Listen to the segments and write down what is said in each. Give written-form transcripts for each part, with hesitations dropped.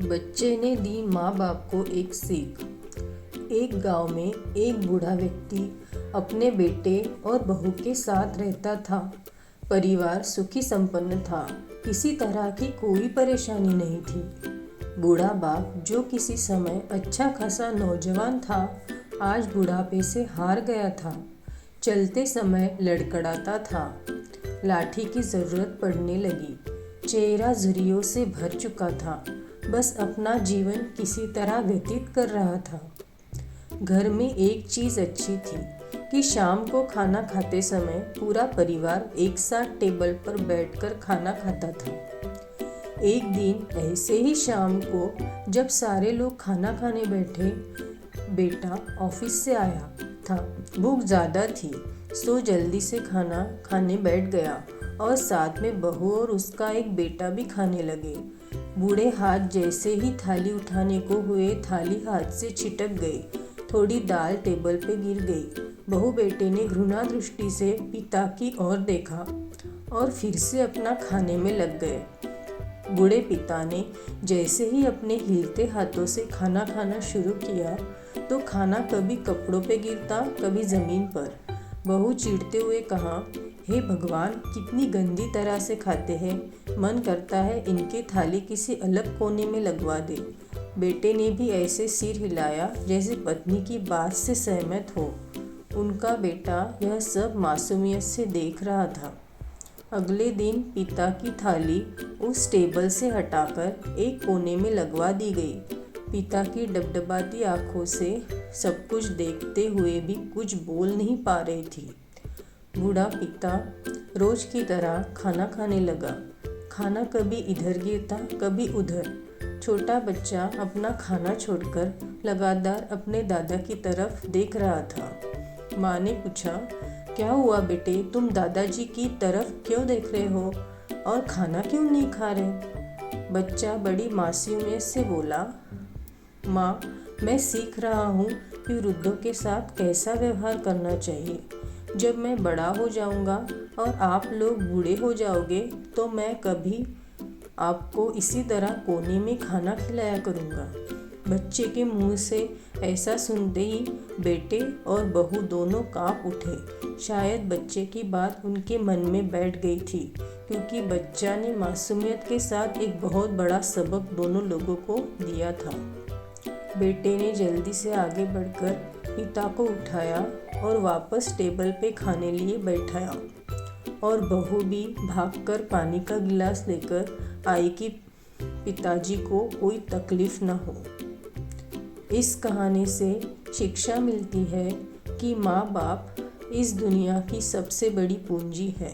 बच्चे ने दी माँ बाप को एक सीख। एक गांव में एक बूढ़ा व्यक्ति अपने बेटे और बहू के साथ रहता था। परिवार सुखी संपन्न था, किसी तरह की कोई परेशानी नहीं थी। बूढ़ा बाप, जो किसी समय अच्छा खासा नौजवान था, आज बुढ़ापे से हार गया था। चलते समय लड़खड़ाता था, लाठी की जरूरत पड़ने लगी, चेहरा झुर्रियों से भर चुका था, बस अपना जीवन किसी तरह व्यतीत कर रहा था। घर में एक चीज़ अच्छी थी कि शाम को खाना खाते समय पूरा परिवार एक साथ टेबल पर बैठकर खाना खाता था। एक दिन ऐसे ही शाम को जब सारे लोग खाना खाने बैठे, बेटा ऑफिस से आया था। भूख ज़्यादा थी, सो जल्दी से खाना खाने बैठ गया और साथ में बहू और उसका एक बेटा भी खाने लगे। बूढ़े हाथ जैसे ही थाली उठाने को हुए, थाली हाथ से छिटक गई, थोड़ी दाल टेबल पे गिर गई। बहू बेटे ने घृणा दृष्टि से पिता की ओर देखा और फिर से अपना खाने में लग गए। बूढ़े पिता ने जैसे ही अपने हिलते हाथों से खाना खाना शुरू किया तो खाना कभी कपड़ों पे गिरता, कभी ज़मीन पर। बहू चिढ़ते हुए कहा, हे भगवान, कितनी गंदी तरह से खाते हैं, मन करता है इनकी थाली किसी अलग कोने में लगवा दे। बेटे ने भी ऐसे सिर हिलाया जैसे पत्नी की बात से सहमत हो। उनका बेटा यह सब मासूमियत से देख रहा था। अगले दिन पिता की थाली उस टेबल से हटाकर एक कोने में लगवा दी गई। पिता की डबडबाती आंखों से सब कुछ देखते हुए भी कुछ बोल नहीं पा रही थी। बूढ़ा पिता रोज की तरह खाना खाने लगा। खाना कभी इधर गिरता, कभी उधर। छोटा बच्चा अपना खाना छोड़कर लगातार अपने दादा की तरफ देख रहा था। माँ ने पूछा, क्या हुआ बेटे, तुम दादाजी की तरफ क्यों देख रहे हो और खाना क्यों नहीं खा रहे? बच्चा बड़ी मासूमियत से बोला, माँ, मैं सीख रहा हूँ कि वृद्धों के साथ कैसा व्यवहार करना चाहिए। जब मैं बड़ा हो जाऊँगा और आप लोग बूढ़े हो जाओगे तो मैं कभी आपको इसी तरह कोने में खाना खिलाया करूँगा। बच्चे के मुंह से ऐसा सुनते ही बेटे और बहू दोनों कांप उठे। शायद बच्चे की बात उनके मन में बैठ गई थी, क्योंकि बच्चा ने मासूमियत के साथ एक बहुत बड़ा सबक दोनों लोगों को दिया था। बेटे ने जल्दी से आगे बढ़कर पिता को उठाया और वापस टेबल पे खाने लिए बैठाया, और बहू भी भागकर पानी का गिलास लेकर आई कि पिताजी को कोई तकलीफ न हो। इस कहानी से शिक्षा मिलती है कि माँ बाप इस दुनिया की सबसे बड़ी पूंजी है।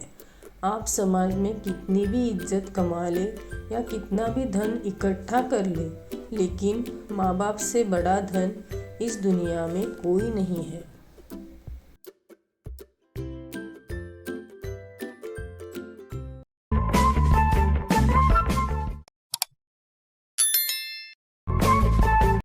आप समाज में कितनी भी इज्जत कमा ले या कितना भी धन इकट्ठा कर ले, लेकिन माँ बाप से बड़ा धन इस दुनिया में कोई नहीं है।